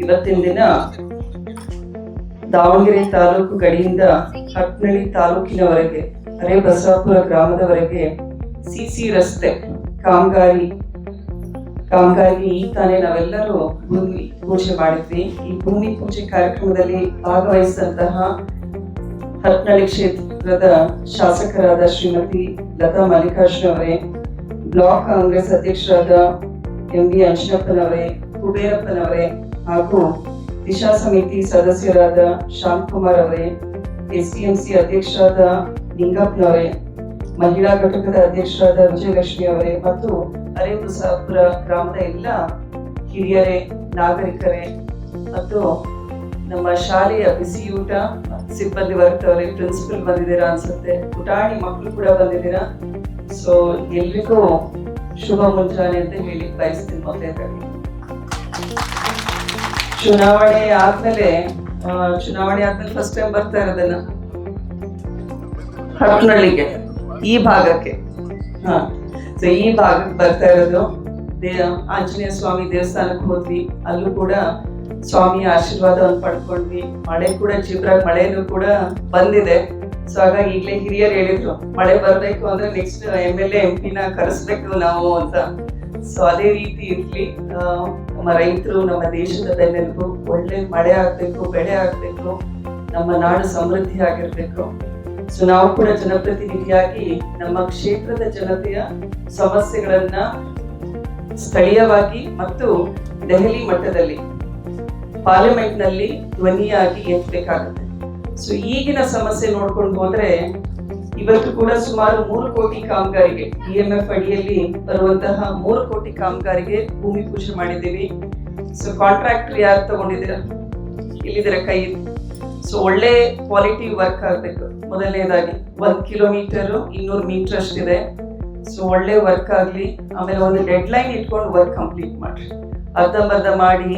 ಇವತ್ತಿನ ದಿನ ದಾವಣಗೆರೆ ತಾಲೂಕು ಗಡಿಯಿಂದ ಹಟ್ನಳ್ಳಿ ತಾಲೂಕಿನವರೆಗೆ ಅರೇಬಸವಾಪುರ ಗ್ರಾಮದವರೆಗೆ ಸಿಸಿ ರಸ್ತೆ ಕಾಮಗಾರಿ ಈ ತಾನೇ ನಾವೆಲ್ಲರೂ ಭೂಮಿ ಪೂಜೆ ಮಾಡಿದ್ವಿ. ಈ ಭೂಮಿ ಪೂಜೆ ಕಾರ್ಯಕ್ರಮದಲ್ಲಿ ಭಾಗವಹಿಸಿದಂತಹ ಹಟ್ನಳ್ಳಿ ಕ್ಷೇತ್ರದ ಶಾಸಕರಾದ ಶ್ರೀಮತಿ ಲತಾ ಮಲ್ಲಿಕಾರ್ಜುನ್ ಅವರೇ, ಬ್ಲಾಕ್ ಕಾಂಗ್ರೆಸ್ ಅಧ್ಯಕ್ಷರಾದ MV ಅಂಜನಪ್ಪನವರೇ, ಕುಬೇರಪ್ಪನವರೇ ಹಾಗೂ ದಿಶಾ ಸಮಿತಿ ಸದಸ್ಯರಾದ ಶಾಂತಕುಮಾರ್ ಅವರೇ, SDMC ಅಧ್ಯಕ್ಷರಾದ ನಿಂಗಪ್ಪನವರೇ, ಮಹಿಳಾ ಘಟಕದ ಅಧ್ಯಕ್ಷರಾದ ವಿಜಯಲಕ್ಷ್ಮಿ ಅವರೇ ಮತ್ತು ಅರೇಬಸವಾಪುರ ಗ್ರಾಮದ ಎಲ್ಲ ಹಿರಿಯರೇ, ನಾಗರಿಕರೇ ಮತ್ತು ನಮ್ಮ ಶಾಲೆಯ ಬಿಸಿಯೂಟ ಸಿಬ್ಬಂದಿ ವರ್ಗದವರೇ, ಪ್ರಿನ್ಸಿಪಲ್ ಬಂದಿದ್ದೀರಾ ಅನ್ಸುತ್ತೆ, ಪುಟಾಣಿ ಮಕ್ಕಳು ಕೂಡ ಬಂದಿದ್ದೀರಾ. ಸೊ ಎಲ್ರಿಗೂ ಶುಭ ಮುಂಜಾನೆ ಅಂತ ಹೇಳಿ ಬಯಸ್ತೀನಿ. ಮೊದಲನೇದಾಗಿ ಚುನಾವಣೆ ಆದ್ಮೇಲೆ ಫಸ್ಟ್ ಟೈಮ್ ಬರ್ತಾ ಇರೋದನ್ನ ಹಟ್ನಳ್ಳಿಗೆ, ಈ ಭಾಗಕ್ಕೆ. ಸೊ ಈ ಭಾಗಕ್ಕೆ ಬರ್ತಾ ಇರೋದು ಆಂಜನೇಯ ಸ್ವಾಮಿ ದೇವಸ್ಥಾನಕ್ಕೆ ಹೋದ್ವಿ. ಅಲ್ಲೂ ಕೂಡ ಸ್ವಾಮಿಯ ಆಶೀರ್ವಾದವನ್ನು ಪಡ್ಕೊಂಡ್ವಿ. ಮಳೆ ಕೂಡ ಜಿಬ್ರಾಗಿ ಮಳೆನೂ ಕೂಡ ಬಂದಿದೆ. ಸೊ ಹಾಗಾಗಿ ಈಗಲೇ ಹಿರಿಯರು ಹೇಳಿದ್ರು, ಮಳೆ ಬರ್ಬೇಕು ಅಂದ್ರೆ ನೆಕ್ಸ್ಟ್ MLA MP ಕರೆಸ್ಬೇಕು ನಾವು ಅಂತ. ಸೊ ಅದೇ ರೀತಿ ಇರ್ಲಿ. ನಮ್ಮ ರೈತರು ನಮ್ಮ ದೇಶದ ಬೆನ್ನೆಲುಬು. ಒಳ್ಳೆ ಮಳೆ ಆಗ್ಬೇಕು, ಬೆಳೆ ಆಗ್ಬೇಕು, ನಮ್ಮ ನಾಡು ಸಮೃದ್ಧಿ ಆಗಿರ್ಬೇಕು. ಸೊ ನಾವು ಕೂಡ ಜನಪ್ರತಿನಿಧಿಯಾಗಿ ನಮ್ಮ ಕ್ಷೇತ್ರದ ಜನತೆಯ ಸಮಸ್ಯೆಗಳನ್ನ ಸ್ಥಳೀಯವಾಗಿ ಮತ್ತು ದೆಹಲಿ ಮಟ್ಟದಲ್ಲಿ ಪಾರ್ಲಿಮೆಂಟ್ ನಲ್ಲಿ ಧ್ವನಿಯಾಗಿ ಎತ್ತಬೇಕಾಗುತ್ತೆ. ಸೊ ಈಗಿನ ಸಮಸ್ಯೆ ನೋಡ್ಕೊಂಡು ಹೋದ್ರೆ ಇವತ್ತು ಕೂಡ ಸುಮಾರು 3 ಕೋಟಿ ಕಾಮಗಾರಿಗೆ, EMF ಅಡಿಯಲ್ಲಿ ಬರುವಂತಹ 3 ಕೋಟಿ ಕಾಮಗಾರಿಗೆ ಭೂಮಿ ಪೂಜೆ ಮಾಡಿದ್ದೀವಿ. ಸೊ ಕಾಂಟ್ರಾಕ್ಟರ್ ಯಾರು ತಗೊಂಡಿದ್ದೀರಾ, ಇಲ್ಲಿದ್ದೀರ ಕೈ. ಸೊ ಒಳ್ಳೆ ಕ್ವಾಲಿಟಿ ವರ್ಕ್ ಆಗ್ಬೇಕು. ಮೊದಲನೇದಾಗಿ 1 ಕಿಲೋಮೀಟರ್ 200 ಮೀಟರ್ ಅಷ್ಟಿದೆ. ಸೊ ಒಳ್ಳೆ ವರ್ಕ್ ಆಗ್ಲಿ. ಆಮೇಲೆ ಒಂದು ಡೆಡ್ ಲೈನ್ ಇಟ್ಕೊಂಡು ವರ್ಕ್ ಕಂಪ್ಲೀಟ್ ಮಾಡ್ರಿ. ಅರ್ಧಂಬರ್ಧ ಮಾಡಿ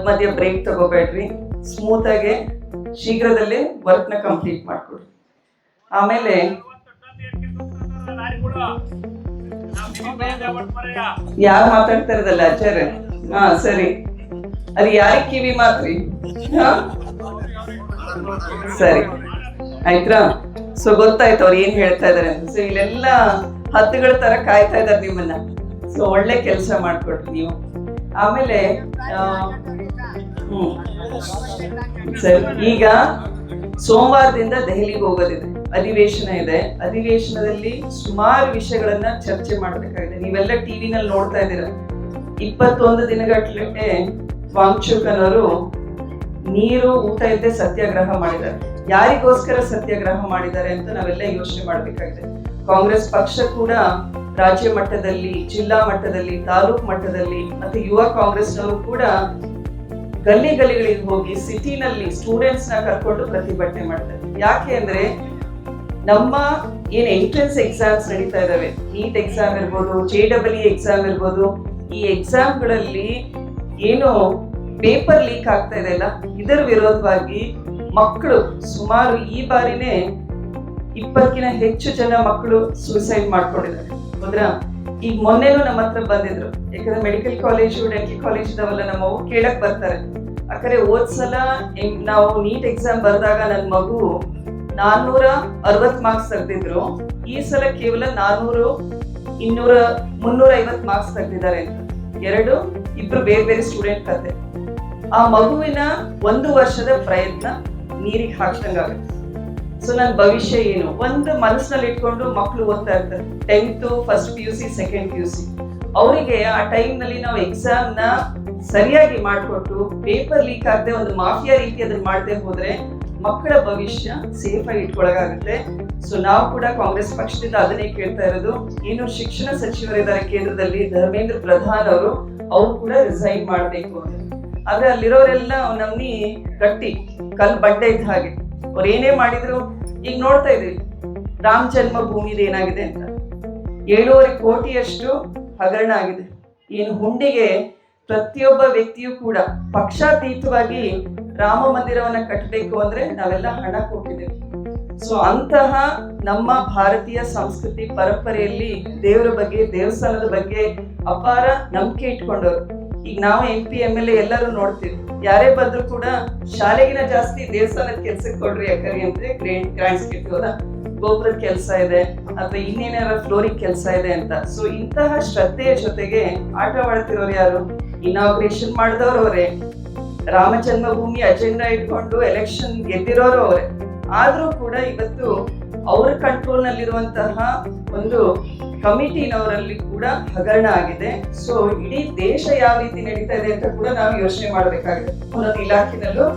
ಮಧ್ಯ ಬ್ರೇಕ್ ತಗೋಬೇಡ್ರಿ. ಸ್ಮೂತ್ ಆಗಿ ಶೀಘ್ರದಲ್ಲೇ ವರ್ಕ್ ನ ಕಂಪ್ಲೀಟ್ ಮಾಡ್ಕೊಡ್ರಿ. ಆಮೇಲೆ ಯಾರು ಮಾತಾಡ್ತಾ ಇರೋದಲ್ಲ ಆಚಾರ್ಯ? ಸರಿ, ಅದು ಯಾರಿಗೆ ಕಿವಿ ಮಾತ್ರಿ? ಸರಿ ಆಯ್ತಾ? ಸೊ ಗೊತ್ತಾಯ್ತು ಅವ್ರು ಏನ್ ಹೇಳ್ತಾ ಇದಾರೆ ಅಂತ. ಸೊ ಇಲ್ಲೆಲ್ಲ ಹತ್ತುಗಳ ತರ ಕಾಯ್ತಾ ಇದಾರೆ ನಿಮ್ಮನ್ನ. ಸೊ ಒಳ್ಳೆ ಕೆಲಸ ಮಾಡ್ಕೊಡ್ರಿ ನೀವು. ಆಮೇಲೆ ಸರಿ, ಈಗ ಸೋಮವಾರದಿಂದ ದೆಹಲಿಗೆ ಹೋಗೋದಿದೆ, ಅಧಿವೇಶನ ಇದೆ. ಅಧಿವೇಶನದಲ್ಲಿ ಸುಮಾರು ವಿಷಯಗಳನ್ನ ಚರ್ಚೆ ಮಾಡ್ಬೇಕಾಗಿದೆ. ನೀವೆಲ್ಲ ಟಿವಿನಲ್ಲಿ ನೋಡ್ತಾ ಇದ್ದೀರಾ. 21 ದಿನಗಟ್ಟಲೆ ವಾಂಗ್ಚುಕನವರು ನೀರು ಊಟ ಇಲ್ಲದೆ ಸತ್ಯಾಗ್ರಹ ಮಾಡಿದ್ದಾರೆ. ಯಾರಿಗೋಸ್ಕರ ಸತ್ಯಾಗ್ರಹ ಮಾಡಿದ್ದಾರೆ ಅಂತ ನಾವೆಲ್ಲ ಯೋಚನೆ ಮಾಡ್ಬೇಕಾಗಿದೆ. ಕಾಂಗ್ರೆಸ್ ಪಕ್ಷ ಕೂಡ ರಾಜ್ಯ ಮಟ್ಟದಲ್ಲಿ, ಜಿಲ್ಲಾ ಮಟ್ಟದಲ್ಲಿ, ತಾಲೂಕು ಮಟ್ಟದಲ್ಲಿ ಮತ್ತೆ ಯುವ ಕಾಂಗ್ರೆಸ್ನವರು ಕೂಡ ಗಲ್ಲಿಗಳಿಗೆ ಹೋಗಿ ಸಿಟಿನಲ್ಲಿ ಸ್ಟೂಡೆಂಟ್ಸ್ ನ ಕರ್ಕೊಂಡು ಪ್ರತಿಭಟನೆ ಮಾಡ್ತಾರೆ. ಯಾಕೆ ಅಂದ್ರೆ ನಮ್ಮ ಏನ್ ಎಂಟ್ರೆನ್ಸ್ ಎಕ್ಸಾಮ್ಸ್ ನಡೀತಾ ಇದಾವೆ, ನೀಟ್ ಎಕ್ಸಾಮ್ ಇರ್ಬೋದು, JEE ಎಕ್ಸಾಮ್ ಇರ್ಬೋದು, ಈ ಎಕ್ಸಾಮ್ಗಳಲ್ಲಿ ಏನು ಪೇಪರ್ ಲೀಕ್ ಆಗ್ತಾ ಇದೆ ಅಲ್ಲ, ಇದರ ವಿರೋಧವಾಗಿ ಮಕ್ಕಳು ಸುಮಾರು ಈ ಬಾರಿನೇ 20ಕ್ಕಿಂತ ಹೆಚ್ಚು ಜನ ಮಕ್ಕಳು ಸೂಸೈಡ್ ಮಾಡ್ಕೊಂಡಿದ್ದಾರೆ. ಹೌದ್ರಾ? ಈಗ ಮೊನ್ನೆನೂ ನಮ್ಮ ಹತ್ರ ಬಂದಿದ್ರು. ಯಾಕಂದ್ರೆ ಮೆಡಿಕಲ್ ಕಾಲೇಜು, ಡೆಂಟಲ್ ಕಾಲೇಜ್ ಇದಾವಲ್ಲ, ನಮ್ಮವು ಕೇಳಕ್ ಬರ್ತಾರೆ. ಯಾಕಂದ್ರೆ ಹೋದ್ಸಲ ನಾವು ನೀಟ್ ಎಕ್ಸಾಮ್ ಬರೆದಾಗ ನನ್ನ ಮಗು 460 ಮಾರ್ಕ್ಸ್ ತೆಗ್ದಿದ್ರು. ಈ ಸಲ ಕೇವಲ 400, 200, 350 ಮಾರ್ಕ್ಸ್ ತೆಗ್ದಿದ್ದಾರೆ ಅಂತ. ಇಬ್ರು ಬೇರೆ ಬೇರೆ ಸ್ಟೂಡೆಂಟ್ ಕತೆ. ಆ ಮಗುವಿನ 1 ವರ್ಷದ ಪ್ರಯತ್ನ ನೀರಿಗೆ ಹಾಕ್ದಂಗಾಗುತ್ತೆ. ಸೊ ನನ್ನ ಭವಿಷ್ಯ ಏನು ಒಂದು ಮನಸ್ಸಿನಲ್ಲಿ ಇಟ್ಕೊಂಡು ಮಕ್ಕಳು ಓದ್ತಾ ಇರ್ತಾರೆ. 10th, first PUC, second PUC. ಅವರಿಗೆ ಆ ಟೈಮ್ ನಲ್ಲಿ ನಾವು ಎಕ್ಸಾಮ್ ನ ಸರಿಯಾಗಿ ಮಾಡಿಕೊಟ್ಟು ಪೇಪರ್ ಲೀಕ್ ಆಗದೆ ಒಂದು ಮಾಫಿಯಾ ರೀತಿ ಅದನ್ನ ಮಾಡದೆ ಹೋದ್ರೆ ಮಕ್ಕಳ ಭವಿಷ್ಯ ಸೇಫ್ ಆಗಿ ಇಟ್ಕೊಳಗಾಗುತ್ತೆ. ಸೊ ನಾವು ಕೂಡ ಕಾಂಗ್ರೆಸ್ ಪಕ್ಷದಿಂದ ಅದನ್ನೇ ಕೇಳ್ತಾ ಇರೋದು. ಏನು ಶಿಕ್ಷಣ ಸಚಿವರಿದ್ದಾರೆ ಕೇಂದ್ರದಲ್ಲಿ, ಧರ್ಮೇಂದ್ರ ಪ್ರಧಾನ್ ಅವರು ಕೂಡ ರಿಸೈನ್ ಮಾಡ್ಬೇಕು ಅಂತ. ಆದ್ರೆ ಅಲ್ಲಿರೋರೆಲ್ಲ ನಮ್ನಿ ಗಟ್ಟಿ ಕಲ್ ಬಂಡೆ ಇದ್ದ ಹಾಗೆ. ಅವ್ರು ಏನೇ ಮಾಡಿದ್ರು, ಈಗ ನೋಡ್ತಾ ಇದ್ವಿ ರಾಮ ಜನ್ಮಭೂಮಿದು ಏನಾಗಿದೆ ಅಂತ. 7.5 ಕೋಟಿಯಷ್ಟು ಹಗರಣ ಆಗಿದೆ. ಏನು ಹುಂಡಿಗೆ ಪ್ರತಿಯೊಬ್ಬ ವ್ಯಕ್ತಿಯೂ ಕೂಡ ಪಕ್ಷಾತೀತವಾಗಿ ರಾಮ ಮಂದಿರವನ್ನ ಕಟ್ಟಬೇಕು ಅಂದ್ರೆ ನಾವೆಲ್ಲ ಹಣ ಕೊಟ್ಟಿದ್ದೇವೆ. ಸೊ ಅಂತಹ ನಮ್ಮ ಭಾರತೀಯ ಸಂಸ್ಕೃತಿ ಪರಂಪರೆಯಲ್ಲಿ ದೇವರ ಬಗ್ಗೆ, ದೇವಸ್ಥಾನದ ಬಗ್ಗೆ ಅಪಾರ ನಂಬಿಕೆ ಇಟ್ಕೊಂಡವರು. ಈಗ ನಾವು MP MLA ಎಲ್ಲರೂ ನೋಡ್ತೀವಿ. ಯಾರೇ ಬಂದ್ರು ಕೂಡ ಶಾಲೆಗಿನ ಜಾಸ್ತಿ ದೇವಸ್ಥಾನದ ಕೆಲ್ಸಕ್ಕೆ ಕೊಡ್ರಿ ಅಕ್ಕರಿ ಅಂದ್ರೆ ಗ್ರಾಂಟ್ಸ್ ಕೇಳ್ತೀವಲ್ಲ, ಗೋಪುರದ ಕೆಲಸ ಇದೆ ಅಥವಾ ಇನ್ನೇನಾರ ಫ್ಲೋರಿಂಗ್ ಕೆಲಸ ಇದೆ ಅಂತ. ಸೊ ಇಂತಹ ಶ್ರದ್ಧೆಯ ಜೊತೆಗೆ ಆಟವಾಡ್ತಿರೋರು ಯಾರು? ಇನಾಗ್ರೇಷನ್ ಮಾಡಿದವರು ಅವರೇ, ರಾಮ ಜನ್ಮಭೂಮಿ ಅಜೆಂಡಾ ಇಟ್ಕೊಂಡು ಎಲೆಕ್ಷನ್ ಗೆದ್ದಿರೋರು ಅವರೇ. ಆದ್ರೂ ಕೂಡ ಇವತ್ತು ಅವರ ಕಂಟ್ರೋಲ್ ನಲ್ಲಿರುವಂತಹ ಒಂದು ಕಮಿಟಿನವರಲ್ಲಿ ಕೂಡ ಹಗರಣ ಆಗಿದೆ. ಸೊ ಇಡೀ ದೇಶ ಯಾವ ರೀತಿ ನಡೀತಾ ಇದೆ ಅಂತ ಕೂಡ ನಾವು ಯೋಚನೆ ಮಾಡ್ಬೇಕಾಗಿದೆ. ಒಂದೊಂದು ಇಲಾಖೆನಲ್ಲೂ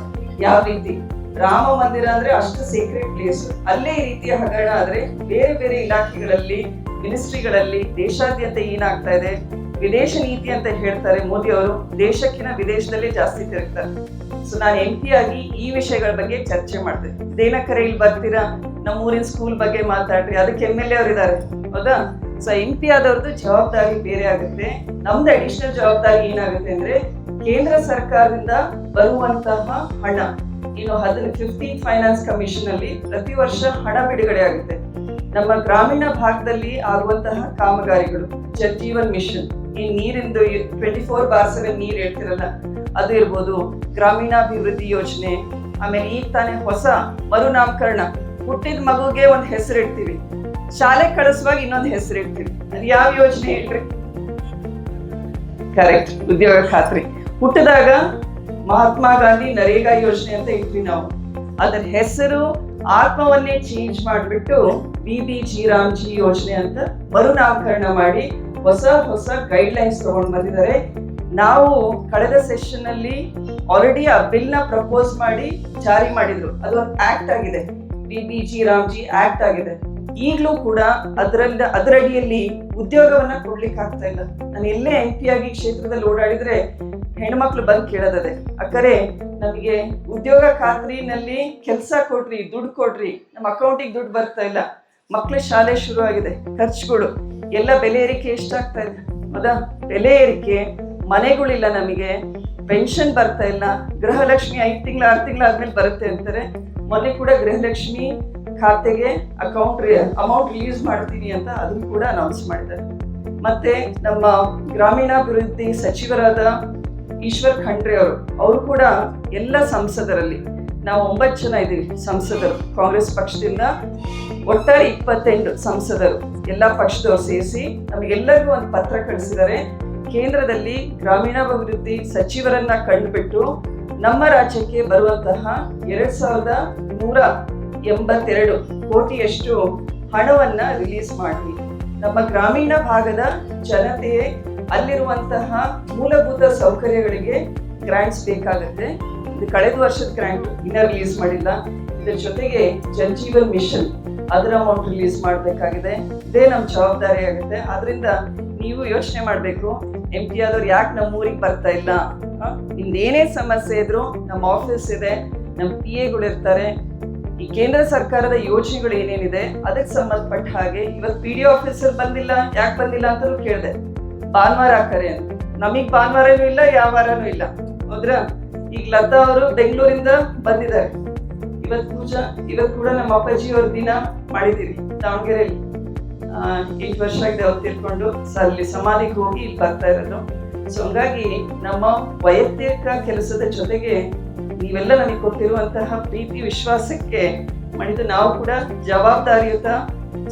ಯಾವ ರೀತಿ, ರಾಮ ಮಂದಿರ ಅಂದ್ರೆ ಅಷ್ಟು ಸೀಕ್ರೆಟ್ ಪ್ಲೇಸ್, ಅಲ್ಲೇ ಈ ರೀತಿಯ ಹಗರಣ ಆದ್ರೆ ಬೇರೆ ಬೇರೆ ಇಲಾಖೆಗಳಲ್ಲಿ, ಮಿನಿಸ್ಟ್ರಿಗಳಲ್ಲಿ ದೇಶಾದ್ಯಂತ ಏನಾಗ್ತಾ ಇದೆ, ವಿದೇಶ ನೀತಿ ಅಂತ ಹೇಳ್ತಾರೆ ಮೋದಿ ಅವರು, ದೇಶಕ್ಕಿಂತ ವಿದೇಶದಲ್ಲೇ ಜಾಸ್ತಿ ತಿರುಗ್ತಾರೆ. ಸೊ ನಾನು MP ಆಗಿ ಈ ವಿಷಯಗಳ ಬಗ್ಗೆ ಚರ್ಚೆ ಮಾಡ್ತೇನೆ. ಇದೇನಕ್ಕರೆ ಇಲ್ಲಿ ಬರ್ತೀರಾ, ನಮ್ಮೂರಿನ ಸ್ಕೂಲ್ ಬಗ್ಗೆ ಮಾತಾಡ್ರಿ, ಅದಕ್ಕೆ MLA ಅವರು ಇದ್ದಾರೆ, ಹೌದಾ? ಸೊ MP ಆದವ್ರದ್ದು ಜವಾಬ್ದಾರಿ ಬೇರೆ ಆಗುತ್ತೆ. ನಮ್ದು ಅಡಿಷನಲ್ ಜವಾಬ್ದಾರಿ ಏನಾಗುತ್ತೆ ಅಂದ್ರೆ ಕೇಂದ್ರ ಸರ್ಕಾರದಿಂದ ಬರುವಂತಹ ಹಣ, ಇನ್ನು 15th ಫೈನಾನ್ಸ್ ಕಮಿಷನ್ ಅಲ್ಲಿ ಪ್ರತಿ ವರ್ಷ ಹಣ ಬಿಡುಗಡೆ ಆಗುತ್ತೆ. ನಮ್ಮ ಗ್ರಾಮೀಣ ಭಾಗದಲ್ಲಿ ಆಗುವಂತಹ ಕಾಮಗಾರಿಗಳು, ಜಲ್ ಜೀವನ್ ಮಿಷನ್, ಈ ನೀರಿಂದು 24/7 ನೀರ್ ಹೇಳ್ತಿರಲ್ಲ ಅದು ಇರ್ಬೋದು, ಗ್ರಾಮೀಣಾಭಿವೃದ್ಧಿ ಯೋಜನೆ, ಆಮೇಲೆ ಈಗ ತಾನೇ ಹೊಸ ಮರುನಾಮಕರಣ, ಹುಟ್ಟಿದ ಮಗುಗೆ ಒಂದು ಹೆಸರು ಇಡ್ತೀವಿ, ಶಾಲೆ ಕಳಿಸುವಾಗ ಇನ್ನೊಂದು ಹೆಸರು ಇಡ್ತೀವಿ. ಅದು ಯಾವ ಯೋಜನೆ ಹೇಳ್ರಿ? ಕರೆಕ್ಟ್, ಉದ್ಯೋಗ ಖಾತ್ರಿ. ಹುಟ್ಟಿದಾಗ ಮಹಾತ್ಮ ಗಾಂಧಿ ನರೇಗಾ ಯೋಜನೆ ಅಂತ ಇಟ್ವಿ ನಾವು, ಅದರ ಹೆಸರು ಆತ್ಮವನ್ನೇ ಚೇಂಜ್ ಮಾಡಿಬಿಟ್ಟು BBG ರಾಮ್ಜಿ ಯೋಜನೆ ಅಂತ ಮರುನಾಮಕರಣ ಮಾಡಿ ಹೊಸ ಹೊಸ ಗೈಡ್ ಲೈನ್ಸ್ ತಗೊಂಡು ಬಂದಿದ್ದಾರೆ. ನಾವು ಕಳೆದ ಸೆಷನ್ ಅಲ್ಲಿ ಆಲ್ರೆಡಿ ಆ ಬಿಲ್ ನ ಪ್ರಪೋಸ್ ಮಾಡಿ ಜಾರಿ ಮಾಡಿದ್ರು, ಅದೊಂದು ಆಕ್ಟ್ ಆಗಿದೆ, BBG ರಾಮ್ಜಿ ಆಕ್ಟ್ ಆಗಿದೆ. ಈಗಲೂ ಕೂಡ ಅದರಡಿಯಲ್ಲಿ ಉದ್ಯೋಗವನ್ನ ಕೊಡ್ಲಿಕ್ಕೆ ಆಗ್ತಾ ಇಲ್ಲ. ನಾನು ಎಲ್ಲೇ MP ಆಗಿ ಕ್ಷೇತ್ರದಲ್ಲಿ ಓಡಾಡಿದ್ರೆ ಹೆಣ್ಮಕ್ಳು ಬಂದು ಕೇಳೋದದೆ, ಅಕ್ಕರೆ ನಮಗೆ ಉದ್ಯೋಗ ಖಾತ್ರಿನಲ್ಲಿ ಕೆಲಸ ಕೊಡ್ರಿ, ದುಡ್ಡು ಕೊಡ್ರಿ, ನಮ್ಮ ಅಕೌಂಟಿಗೆ ದುಡ್ಡು ಬರ್ತಾ ಇಲ್ಲ, ಮಕ್ಳ ಶಾಲೆ ಶುರು ಆಗಿದೆ, ಖರ್ಚುಗಳು ಎಲ್ಲ ಬೆಲೆ ಏರಿಕೆ ಎಷ್ಟಾಗ್ತಾ ಇದೆ, ಹೌದಾ? ಬೆಲೆ ಏರಿಕೆ, ಮನೆಗಳಿಲ್ಲ, ನಮಗೆ ಪೆನ್ಷನ್ ಬರ್ತಾ ಇಲ್ಲ, ಗೃಹಲಕ್ಷ್ಮಿ 5 ತಿಂಗಳು 6 ತಿಂಗಳು ಆದ್ಮೇಲೆ ಬರುತ್ತೆ ಅಂತಾರೆ. ಮೊನ್ನೆ ಕೂಡ ಗೃಹಲಕ್ಷ್ಮಿ ಖಾತೆಗೆ ಅಮೌಂಟ್ ರಿಲೀಸ್ ಮಾಡ್ತೀವಿ ಅಂತ ಅದನ್ನು ಕೂಡ ಅನೌನ್ಸ್ ಮಾಡಿದ್ದಾರೆ. ಮತ್ತೆ ನಮ್ಮ ಗ್ರಾಮೀಣಾಭಿವೃದ್ಧಿ ಸಚಿವರಾದ ಈಶ್ವರ್ ಖಂಡ್ರೆ ಅವರು ಕೂಡ ಎಲ್ಲ ಸಂಸದರಲ್ಲಿ, ನಾವು 9 ಜನ ಇದ್ದೀವಿ ಸಂಸದರು ಕಾಂಗ್ರೆಸ್ ಪಕ್ಷದಿಂದ, ಒಟ್ಟಾರೆ 28 ಸಂಸದರು ಎಲ್ಲ ಪಕ್ಷದವ್ರು ಸೇರಿಸಿ ನಮಗೆಲ್ಲರಿಗೂ ಒಂದು ಪತ್ರ ಕಳಿಸಿದ್ದಾರೆ. ಕೇಂದ್ರದಲ್ಲಿ ಗ್ರಾಮೀಣಾಭಿವೃದ್ಧಿ ಸಚಿವರನ್ನ ಕಂಡುಬಿಟ್ಟು ನಮ್ಮ ರಾಜ್ಯಕ್ಕೆ ಬರುವಂತಹ 2182 ಕೋಟಿಯಷ್ಟು ಹಣವನ್ನ ರಿಲೀಸ್ ಮಾಡಿ, ನಮ್ಮ ಗ್ರಾಮೀಣ ಭಾಗದ ಜನತೆಯೇ ಅಲ್ಲಿರುವಂತಹ ಮೂಲಭೂತ ಸೌಕರ್ಯಗಳಿಗೆ ಗ್ರಾಂಟ್ಸ್ ಬೇಕಾಗುತ್ತೆ. ಇದು ಕಳೆದ ವರ್ಷದ ಗ್ರಾಂಟ್ ಇನ್ನೂ ರಿಲೀಸ್ ಮಾಡಿಲ್ಲ. ಇದರ ಜೊತೆಗೆ ಜಲ್ ಜೀವನ್ ಮಿಷನ್ ಅದರ ಅಮೌಂಟ್ ರಿಲೀಸ್ ಮಾಡಬೇಕಾಗಿದೆ. ಇದೇ ನಮ್ಮ ಜವಾಬ್ದಾರಿ ಆಗುತ್ತೆ. ಆದ್ರಿಂದ ನೀವು ಯೋಚನೆ ಮಾಡಬೇಕು, MP ಆದವ್ರು ಯಾಕೆ ನಮ್ಮ ಊರಿಗೆ ಬರ್ತಾ ಇಲ್ಲ? ನಿಮ್ದು ಏನೇ ಸಮಸ್ಯೆ ಇದ್ರು ನಮ್ಮ ಆಫೀಸ್ ಇದೆ, ನಮ್ಮ PA ಇರ್ತಾರೆ. ಈ ಕೇಂದ್ರ ಸರ್ಕಾರದ ಯೋಜನೆಗಳು ಏನೇನಿದೆ ಅದಕ್ಕೆ ಸಂಬಂಧಪಟ್ಟ ಹಾಗೆ ಇವತ್ತು PDO ಆಫೀಸರ್ ಬಂದಿಲ್ಲ, ಯಾಕೆ ಬಂದಿಲ್ಲ ಅಂತಲೂ ಕೇಳಿದೆ. ಭಾನುವಾರ ಹಾಕರೆ ಅಂತ, ನಮಗ್ ಭಾನುವಾರನೂ ಇಲ್ಲ, ಯಾವ ವಾರನೂ ಇಲ್ಲ, ಹೌದ್ರಾ? ಈಗ ಲತಾ ಅವರು ಬೆಂಗಳೂರಿಂದ ಬಂದಿದ್ದಾರೆ. ಇವತ್ತು ಕೂಡ ನಮ್ಮ ಅಪ್ಪಾಜಿ ಅವ್ರ ದಿನ ಮಾಡಿದೀವಿ ದಾವಣಗೆರೆಯಲ್ಲಿ. 8 ವರ್ಷ ಆಗಿದೆ ಅವ್ರು ತಿಳ್ಕೊಂಡು, ಅಲ್ಲಿ ಸಮಾಧಿಗೆ ಹೋಗಿ ಇಲ್ಲಿ ಬರ್ತಾ ಇರೋದು. ಸೊ ಹಂಗಾಗಿ ನಮ್ಮ ವೈಯಕ್ತಿಕ ಕೆಲಸದ ಜೊತೆಗೆ ನೀವೆಲ್ಲ ನಮಗೆ ಕೊಟ್ಟಿರುವಂತಹ ಪ್ರೀತಿ ವಿಶ್ವಾಸಕ್ಕೆ ಮಾಡಿದ್ದು ನಾವು ಕೂಡ ಜವಾಬ್ದಾರಿಯುತ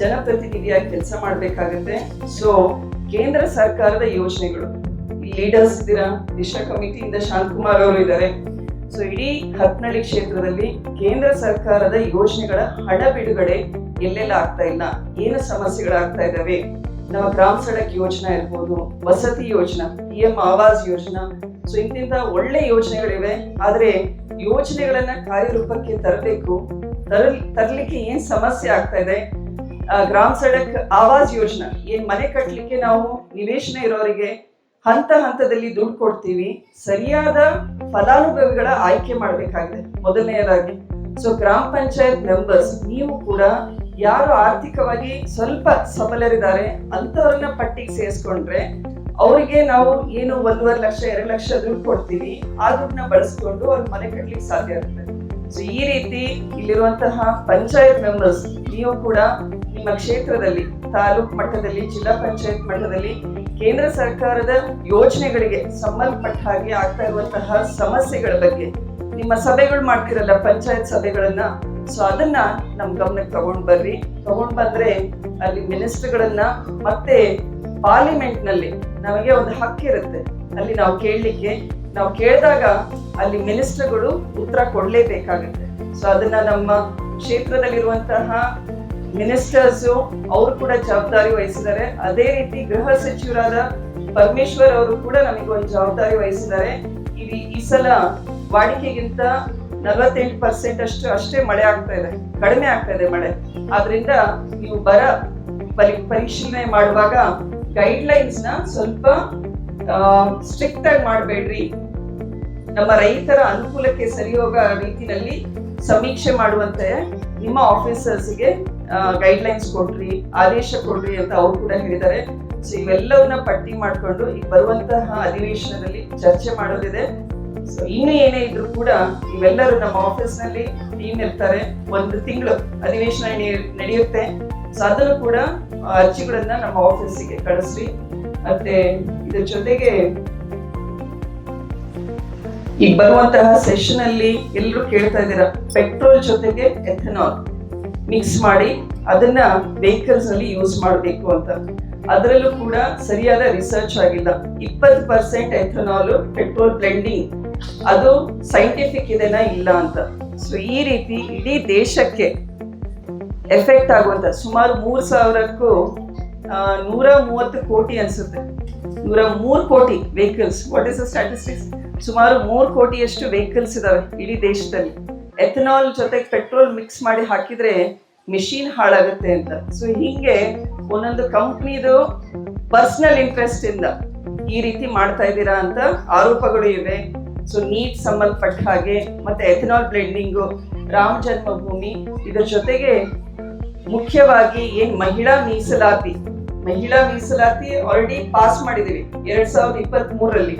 ಜನಪ್ರತಿನಿಧಿಯಾಗಿ ಕೆಲಸ ಮಾಡಬೇಕಾಗತ್ತೆ. ಸೊ ಕೇಂದ್ರ ಸರ್ಕಾರದ ಯೋಜನೆಗಳು, ಲೀಡರ್ಸ್ ಇದ್ದೀರಾ, ದಿಶಾ ಕಮಿಟಿಯಿಂದ ಶಾಂತಕುಮಾರ್ ಅವರು ಇದ್ದಾರೆ. ಸೊ ಇಡೀ ಹರಪನಹಳ್ಳಿ ಕ್ಷೇತ್ರದಲ್ಲಿ ಕೇಂದ್ರ ಸರ್ಕಾರದ ಯೋಜನೆಗಳ ಹಣ ಬಿಡುಗಡೆ ಎಲ್ಲೆಲ್ಲ ಆಗ್ತಾ ಇಲ್ಲ, ಏನು ಸಮಸ್ಯೆಗಳಾಗ್ತಾ ಇದ್ದಾವೆ, ನಮ್ಮ ಗ್ರಾಮ ಸಡಕ್ ಯೋಜನಾ ಇರ್ಬೋದು, ವಸತಿ ಯೋಜನಾ, PM ಆವಾಸ್ ಯೋಜನಾ. ಸೊ ಇಂತಿಂತ ಒಳ್ಳೆ ಯೋಜನೆಗಳಿವೆ. ಆದ್ರೆ ಯೋಜನೆಗಳನ್ನ ಕಾರ್ಯರೂಪಕ್ಕೆ ತರಲಿಕ್ಕೆ ಏನ್ ಸಮಸ್ಯೆ ಆಗ್ತಾ ಇದೆ? ಗ್ರಾಮ ಸಡಕ್ ಆವಾಸ್ ಯೋಜನಾ, ಏನ್ ಮನೆ ಕಟ್ಟಲಿಕ್ಕೆ ನಾವು ನಿವೇಶನ ಇರೋರಿಗೆ ಹಂತದಲ್ಲಿ ದುಡ್ಡು ಕೊಡ್ತೀವಿ, ಸರಿಯಾದ ಫಲಾನುಭವಿಗಳ ಆಯ್ಕೆ ಮಾಡಬೇಕಾಗಿದೆ ಮೊದಲನೆಯದಾಗಿ. ಸೊ ಗ್ರಾಮ ಪಂಚಾಯತ್ ಮೆಂಬರ್ಸ್, ನೀವು ಕೂಡ ಯಾರು ಆರ್ಥಿಕವಾಗಿ ಸ್ವಲ್ಪ ಸಬಲರಿದ್ದಾರೆ ಅಂತವ್ರನ್ನ ಪಟ್ಟಿಗೆ ಸೇರಿಸ್ಕೊಂಡ್ರೆ ಅವರಿಗೆ ನಾವು ಏನು 1.5 ಲಕ್ಷ 2 ಲಕ್ಷ ದುಡ್ಡು ಕೊಡ್ತೀವಿ, ಆ ದುಡ್ಡನ್ನ ಬಳಸ್ಕೊಂಡು ಅವ್ರ ಮನೆ ಕಟ್ಟಲಿಕ್ಕೆ ಸಾಧ್ಯ ಆಗುತ್ತೆ. ಸೊ ಈ ರೀತಿ ಇಲ್ಲಿರುವಂತಹ ಪಂಚಾಯತ್ ಮೆಂಬರ್ಸ್, ನೀವು ಕೂಡ ನಿಮ್ಮ ಕ್ಷೇತ್ರದಲ್ಲಿ ತಾಲೂಕು ಮಟ್ಟದಲ್ಲಿ, ಜಿಲ್ಲಾ ಪಂಚಾಯತ್ ಮಟ್ಟದಲ್ಲಿ ಕೇಂದ್ರ ಸರ್ಕಾರದ ಯೋಜನೆಗಳಿಗೆ ಸಂಬಂಧಪಟ್ಟ ಹಾಗೆ ಆಗ್ತಾ ಇರುವಂತಹ ಸಮಸ್ಯೆಗಳ ಬಗ್ಗೆ ನಿಮ್ಮ ಸಭೆಗಳು ಮಾಡ್ತಿರಲ್ಲ, ಪಂಚಾಯತ್ ಸಭೆಗಳನ್ನ, ಸೊ ಅದನ್ನ ನಮ್ ಗಮನಕ್ಕೆ ತಗೊಂಡ್ ಬಂದ್ರೆ ಅಲ್ಲಿ ಮಿನಿಸ್ಟರ್ಗಳನ್ನ ಮತ್ತೆ ಪಾರ್ಲಿಮೆಂಟ್ ನಲ್ಲಿ ನಮಗೆ ಒಂದು ಹಕ್ಕಿರುತ್ತೆ, ಅಲ್ಲಿ ನಾವು ಕೇಳಲಿಕ್ಕೆ, ನಾವು ಕೇಳಿದಾಗ ಅಲ್ಲಿ ಮಿನಿಸ್ಟರ್ಗಳು ಉತ್ತರ ಕೊಡ್ಲೇಬೇಕಾಗುತ್ತೆ. ಸೊ ಅದನ್ನ ನಮ್ಮ ಕ್ಷೇತ್ರದಲ್ಲಿರುವಂತಹ ಮಿನಿಸ್ಟರ್ಸು ಅವರು ಕೂಡ ಜವಾಬ್ದಾರಿ ವಹಿಸಿದ್ದಾರೆ. ಅದೇ ರೀತಿ ಗೃಹ ಸಚಿವರಾದ ಪರಮೇಶ್ವರ್ ಅವರು ಕೂಡ ನಮಗೆ ಒಂದು ಜವಾಬ್ದಾರಿ ವಹಿಸಿದ್ದಾರೆ. ಈ ಸಲ ವಾಡಿಕೆಗಿಂತ 48% ಅಷ್ಟೇ ಮಳೆ ಆಗ್ತಾ ಇದೆ, ಕಡಿಮೆ ಆಗ್ತಾ ಇದೆ ಮಳೆ. ಆದ್ರಿಂದ ನೀವು ಬರ ಪರಿಶೀಲನೆ ಮಾಡುವಾಗ ಗೈಡ್ಲೈನ್ಸ್ ನ ಸ್ವಲ್ಪ ಸ್ಟ್ರಿಕ್ಟ್ ಆಗಿ ಮಾಡಬೇಡ್ರಿ, ನಮ್ಮ ರೈತರ ಅನುಕೂಲಕ್ಕೆ ಸರಿ ಹೋಗೋ ರೀತಿಯಲ್ಲಿ ಸಮೀಕ್ಷೆ ಮಾಡುವಂತೆ ನಿಮ್ಮ ಆಫೀಸರ್ಸ್ಗೆ ಗೈಡ್ಲೈನ್ಸ್ ಕೊಡ್ರಿ, ಆದೇಶ ಕೊಡ್ರಿ ಅಂತ ಅವ್ರು ಕೂಡ ಹೇಳಿದ್ದಾರೆ. ಸೊ ಇವೆಲ್ಲವನ್ನ ಪಟ್ಟಿ ಮಾಡ್ಕೊಂಡು ಈಗ ಬರುವಂತಹ ಅಧಿವೇಶನದಲ್ಲಿ ಚರ್ಚೆ ಮಾಡೋದಿದೆ. ಸೊ ಇನ್ನು ಏನೇ ಇದ್ರು ಕೂಡ ಇವೆಲ್ಲರೂ ನಮ್ಮ ಆಫೀಸ್ ನಲ್ಲಿ ಟೀಮ್ ಇರ್ತಾರೆ, 1 ತಿಂಗಳು ಅಧಿವೇಶನ ನಡೆಯುತ್ತೆ. ಸೊ ಅದನ್ನು ಕೂಡ ಅರ್ಜಿಗಳನ್ನ ನಮ್ಮ ಆಫೀಸಿಗೆ ಕಳಿಸ್ರಿ. ಮತ್ತೆ ಇದ್ರ ಜೊತೆಗೆ ಈಗ ಬರುವಂತಹ ಸೆಷನ್ ಅಲ್ಲಿ ಎಲ್ಲರೂ ಕೇಳ್ತಾ ಇದ್ದೀರಾ, ಪೆಟ್ರೋಲ್ ಜೊತೆಗೆ ಎಥೆನಾಲ್ ಮಿಕ್ಸ್ ಮಾಡಿ ಅದನ್ನ ವೆಹಿಕಲ್ಸ್ ನಲ್ಲಿ ಯೂಸ್ ಮಾಡಬೇಕು ಅಂತ. ಅದರಲ್ಲೂ ಕೂಡ ಸರಿಯಾದ ರಿಸರ್ಚ್ ಆಗಿಲ್ಲ. 20% ಎಥೆನಾಲ್ ಪೆಟ್ರೋಲ್ ಬ್ಲೆಂಡಿಂಗ್ ಅದು ಸೈಂಟಿಫಿಕ್ ಇದೆನಾ ಇಲ್ಲ ಅಂತ. ಸೊ ಈ ರೀತಿ ಇಡೀ ದೇಶಕ್ಕೆ ಎಫೆಕ್ಟ್ ಆಗುವಂತ ಸುಮಾರು 3,000ಕ್ಕೂ 130 ಕೋಟಿ ಅನ್ಸುತ್ತೆ, 103 ಕೋಟಿ vehicles. What is the statistics? ಸುಮಾರು 3 ಕೋಟಿಯಷ್ಟು ವೆಹಿಕಲ್ಸ್ ಇದಾವೆ ಇಡೀ ದೇಶದಲ್ಲಿ. ಎಥೆನಾಲ್ ಜೊತೆಗೆ ಪೆಟ್ರೋಲ್ ಮಿಕ್ಸ್ ಮಾಡಿ ಹಾಕಿದ್ರೆ ಮೆಷಿನ್ ಹಾಳಾಗುತ್ತೆ ಅಂತ. ಸೊ ಹೀಗೆ ಒಂದೊಂದು ಕಂಪ್ನಿದು ಪರ್ಸನಲ್ ಇಂಟ್ರೆಸ್ಟ್ ಇಂದ ಈ ರೀತಿ ಮಾಡ್ತಾ ಇದ್ದೀರಾ ಅಂತ ಆರೋಪಗಳು ಇವೆ. ಸೊ ನೀಟ್ ಸಂಬಂಧಪಟ್ಟ ಹಾಗೆ, ಮತ್ತೆ ಎಥೆನಾಲ್ ಬ್ಲೆಂಡಿಂಗು, ರಾಮ ಜನ್ಮಭೂಮಿ, ಇದರ ಜೊತೆಗೆ ಮುಖ್ಯವಾಗಿ ಏನ್ ಮಹಿಳಾ ಮೀಸಲಾತಿ ಆಲ್ರೆಡಿ ಪಾಸ್ ಮಾಡಿದೀವಿ 2023ರಲ್ಲಿ.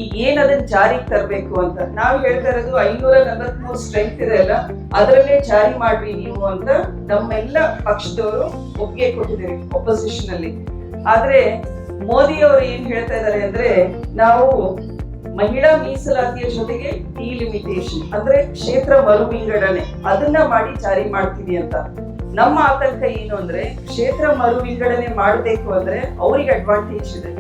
ಈಗ ಏನ್ ಅದನ್ನ ಜಾರಿಗೆ ತರಬೇಕು ಅಂತ ನಾವು ಹೇಳ್ತಾ ಇರೋದು 543 ಸ್ಟ್ರೆಂತ್ ಇದೆ ಅಲ್ಲ, ಅದರಲ್ಲೇ ಜಾರಿ ಮಾಡ್ರಿ ನೀವು ಅಂತ ನಮ್ಮೆಲ್ಲ ಪಕ್ಷದವರು ಒಪ್ಪಿಗೆ ಕೊಟ್ಟಿದ್ದೀವಿ ಅಪೋಸಿಷನ್ ಅಲ್ಲಿ. ಆದ್ರೆ ಮೋದಿ ಅವರು ಏನ್ ಹೇಳ್ತಾ ಇದ್ದಾರೆ ಅಂದ್ರೆ, ನಾವು ಮಹಿಳಾ ಮೀಸಲಾತಿಯ ಜೊತೆಗೆ ಡಿಲಿಮಿಟೇಷನ್ ಅಂದ್ರೆ ಕ್ಷೇತ್ರ ಮರು ವಿಂಗಡಣೆ ಅದನ್ನ ಮಾಡಿ ಜಾರಿ ಮಾಡ್ತೀವಿ ಅಂತ. ನಮ್ಮ ಆತಂಕ ಏನು ಅಂದ್ರೆ, ಕ್ಷೇತ್ರ ಮರು ವಿಂಗಡಣೆ ಮಾಡಬೇಕು ಅಂದ್ರೆ ಅವ್ರಿಗೆ ಅಡ್ವಾಂಟೇಜ್ ಇದೆ,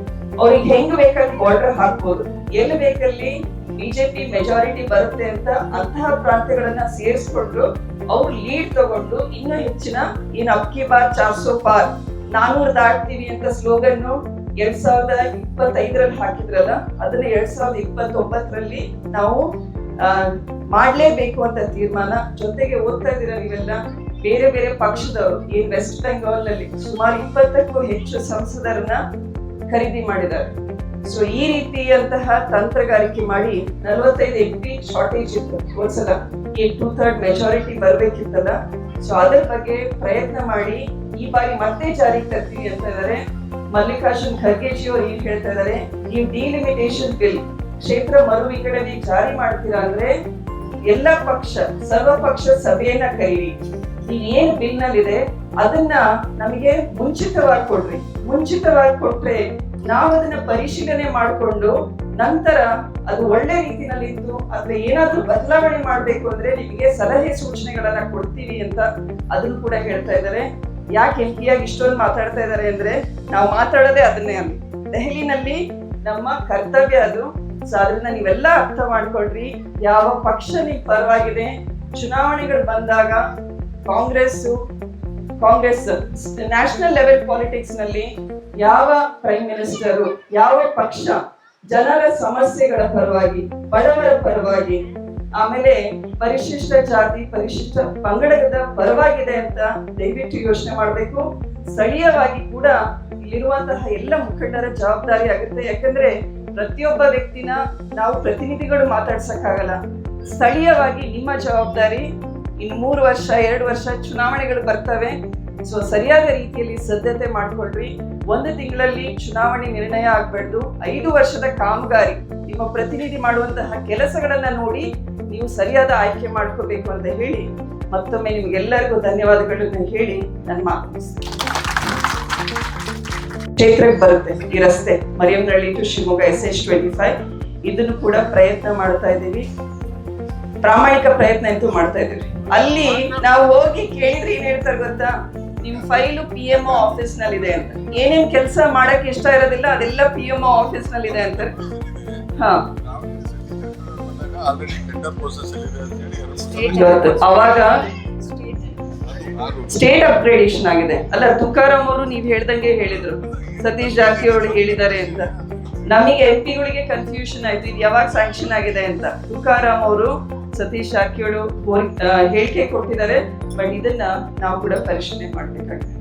ಅವ್ರಿಗೆ ಹೆಂಗ್ ಬೇಕಾದ್ರೆ ಬಾರ್ಡರ್ ಹಾಕ್ಬೋದು, ಎಲ್ಲಿ ಬೇಕಲ್ಲಿ ಬಿಜೆಪಿ ಮೆಜಾರಿಟಿ ಬರುತ್ತೆ ಅಂತ ಅಂತಹ ಪ್ರಾಂತ್ಯಗಳನ್ನ ಸೇರಿಸ್ಕೊಂಡು ಅವ್ರು ಲೀಡ್ ತಗೊಂಡು ಇನ್ನೂ ಹೆಚ್ಚಿನ ಏನ್ ಅಬ್ಕಿ ಬಾರ್ 400 ಪಾರ್ 400 ದಾಟ್ತೀವಿ ಅಂತ ಸ್ಲೋಗನ್ 2025ರಲ್ಲಿ ಹಾಕಿದ್ರಲ್ಲ, ಅದನ್ನ 2029ರಲ್ಲಿ ನಾವು ಮಾಡ್ಲೇಬೇಕು ಅಂತ ತೀರ್ಮಾನ. ಜೊತೆಗೆ ಓದ್ತಾ ಇದ್ದೀರಾ ನೀವೆಲ್ಲ, ಬೇರೆ ಬೇರೆ ಪಕ್ಷದವರು ಏನ್ ವೆಸ್ಟ್ ಬೆಂಗಾಲ್ ನಲ್ಲಿ ಸುಮಾರು 20ಕ್ಕೂ ಹೆಚ್ಚು ಸಂಸದರನ್ನ ಖರೀದಿ ಮಾಡಿದ್ದಾರೆ. ಸೊ ಈ ರೀತಿಯಂತಹ ತಂತ್ರಗಾರಿಕೆ ಮಾಡಿ 45 MP ಶಾರ್ಟೇಜ್ ಇತ್ತು ಒಂದ್ಸಲ, ಈ 2/3 ಮೆಜಾರಿಟಿ ಬರ್ಬೇಕಿತ್ತಲ್ಲ. ಸೊ ಅದ್ರ ಬಗ್ಗೆ ಪ್ರಯತ್ನ ಮಾಡಿ ಈ ಬಾರಿ ಮತ್ತೆ ಜಾರಿಗೆ ತರ್ತೀವಿ ಅಂತ ಇದ್ದಾರೆ. ಮಲ್ಲಿಕಾರ್ಜುನ್ ಖರ್ಗೆಜಿ ಅವರು ಏನ್ ಹೇಳ್ತಾ ಇದ್ದಾರೆ, ನೀವು ಡಿಲಿಮಿಟೇಷನ್ ಬಿಲ್ ಕ್ಷೇತ್ರ ಮರು ವಿಂಗಡಣೆ ಜಾರಿ ಮಾಡ್ತೀರಾ ಅಂದ್ರೆ ಎಲ್ಲ ಪಕ್ಷ ಸರ್ವಪಕ್ಷ ಸಭೆಯನ್ನ ಕರೀರಿ, ನೀವು ಏನ್ ಬಿಲ್ ನಲ್ಲಿದೆ ಅದನ್ನ ನಮಗೆ ಮುಂಚಿತವಾಗಿ ಕೊಡ್ರಿ. ಮುಂಚಿತವಾಗಿ ಕೊಟ್ರೆ ನಾವು ಅದನ್ನ ಪರಿಶೀಲನೆ ಮಾಡಿಕೊಂಡು ನಂತರ ಅದು ಒಳ್ಳೆ ರೀತಿನಲ್ಲಿ ಇತ್ತು ಅಥವಾ ಏನಾದ್ರೂ ಬದಲಾವಣೆ ಮಾಡ್ಬೇಕು ಅಂದ್ರೆ ನಿಮಗೆ ಸಲಹೆ ಸೂಚನೆಗಳನ್ನ ಕೊಡ್ತೀವಿ ಅಂತ ಅದನ್ನು ಕೂಡ ಹೇಳ್ತಾ ಇದ್ದಾರೆ. ಯಾಕೆ ಎಂಪಿಯಾಗಿ ಇಷ್ಟೊಂದು ಮಾತಾಡ್ತಾ ಇದ್ದಾರೆ ಅಂದ್ರೆ, ನಾವು ಮಾತಾಡೋದೇ ಅದನ್ನೇ ಅಲ್ಲಿ ದೆಹಲಿನಲ್ಲಿ ನಮ್ಮ ಕರ್ತವ್ಯ ಅದು. ಸೊ ಅದನ್ನ ನೀವೆಲ್ಲ ಅರ್ಥ ಮಾಡ್ಕೊಳ್ರಿ, ಯಾವ ಪಕ್ಷ ನಿಮ್ ಪರವಾಗಿದೆ. ಚುನಾವಣೆಗಳು ಬಂದಾಗ ಕಾಂಗ್ರೆಸ್ ನ್ಯಾಷನಲ್ ಲೆವೆಲ್ ಪಾಲಿಟಿಕ್ಸ್ ನಲ್ಲಿ ಯಾವ ಪ್ರೈಮ್ ಮಿನಿಸ್ಟರು, ಯಾವ ಪಕ್ಷ ಜನರ ಸಮಸ್ಯೆಗಳ ಪರವಾಗಿ, ಬಡವರ ಪರವಾಗಿ, ಆಮೇಲೆ ಪರಿಶಿಷ್ಟ ಜಾತಿ ಪರಿಶಿಷ್ಟ ಪಂಗಡದ ಪರವಾಗಿದೆ ಅಂತ ದಯವಿಟ್ಟು ಯೋಚನೆ ಮಾಡಬೇಕು. ಸ್ಥಳೀಯವಾಗಿ ಕೂಡ ಇಲ್ಲಿರುವಂತಹ ಎಲ್ಲ ಮುಖಂಡರ ಜವಾಬ್ದಾರಿ ಆಗುತ್ತೆ. ಯಾಕಂದ್ರೆ ಪ್ರತಿಯೊಬ್ಬ ವ್ಯಕ್ತಿನ ನಾವು ಪ್ರತಿನಿಧಿಗಳು ಮಾತಾಡ್ಸಕ್ಕಾಗಲ್ಲ. ಸ್ಥಳೀಯವಾಗಿ ನಿಮ್ಮ ಜವಾಬ್ದಾರಿ. ಇನ್ನು 3 ವರ್ಷ 2 ವರ್ಷ ಚುನಾವಣೆಗಳು ಬರ್ತವೆ. ಸೊ ಸರಿಯಾದ ರೀತಿಯಲ್ಲಿ ಸಿದ್ಧತೆ ಮಾಡ್ಕೊಳ್ರಿ. 1 ತಿಂಗಳಲ್ಲಿ ಚುನಾವಣೆ ನಿರ್ಣಯ ಆಗ್ಬಾರ್ದು. 5 ವರ್ಷದ ಕಾಮಗಾರಿ, ನಿಮ್ಮ ಪ್ರತಿನಿಧಿ ಮಾಡುವಂತಹ ಕೆಲಸಗಳನ್ನ ನೋಡಿ ನೀವು ಸರಿಯಾದ ಆಯ್ಕೆ ಮಾಡ್ಕೋಬೇಕು ಅಂತ ಹೇಳಿ ಮತ್ತೊಮ್ಮೆ ನಿಮ್ಗೆಲ್ಲರಿಗೂ ಧನ್ಯವಾದಗಳನ್ನು ಹೇಳಿ ನನ್ನ ಮಾತು ಮುಗಿಸ್ತೇನೆ. ಕ್ಷೇತ್ರಕ್ಕೆ ಬರುತ್ತೆ ಈ ರಸ್ತೆ, ಮರಿಯಮ್ನಹಳ್ಳಿ ಟು ಶಿವಮೊಗ್ಗ SH25. ಇದನ್ನು ಕೂಡ ಪ್ರಯತ್ನ ಮಾಡ್ತಾ ಇದ್ದೀವಿ, ಪ್ರಾಮಾಣಿಕ ಪ್ರಯತ್ನ ಅಂತೂ ಮಾಡ್ತಾ ಇದೀವಿ. ಅಲ್ಲಿ ನಾವು ಹೋಗಿ ಕೇಳಿದ್ರೆ ಏನ್ ಹೇಳ್ತಾರೆ ಗೊತ್ತಾ, ನಿಮ್ ಫೈಲು PMO ಆಫೀಸ್ ನಲ್ಲಿ ಇದೆ ಅಂತ. ಏನೇನ್ ಕೆಲಸ ಮಾಡಕ್ ಇಷ್ಟ ಇರೋದಿಲ್ಲ ಅದೆಲ್ಲ PMO ಆಫೀಸ್ ನಲ್ಲಿ ಇದೆ ಅಂತಾರೆ. ಹಾ, ಅವಾಗ ಸ್ಟೇಟ್ ಅಪ್ಗ್ರೇಡೇಷನ್ ಆಗಿದೆ ಅಲ್ಲ. ತುಕಾರಾಮ್ ಅವರು ನೀವ್ ಹೇಳ್ದಂಗೆ ಹೇಳಿದ್ರು, ಸತೀಶ್ ಜಾರಕಿಹೊಳಿ ಹೇಳಿದ್ದಾರೆ ಅಂತ. ನಮಗೆ MP ಗಳಿಗೆ ಕನ್ಫ್ಯೂಷನ್ ಆಯ್ತು ಇದು ಯಾವಾಗ ಸ್ಯಾಂಕ್ಷನ್ ಆಗಿದೆ ಅಂತ. ತುಕಾರಾಮ್ ಅವರು ಸತೀಶ್ ಜಾರಕಿಹೊಳಿ ಹೇಳಿಕೆ ಕೊಟ್ಟಿದ್ದಾರೆ, ಬಟ್ ಇದನ್ನ ನಾವು ಕೂಡ ಪರಿಶೀಲನೆ ಮಾಡ್ಬೇಕಾಗಿದೆ.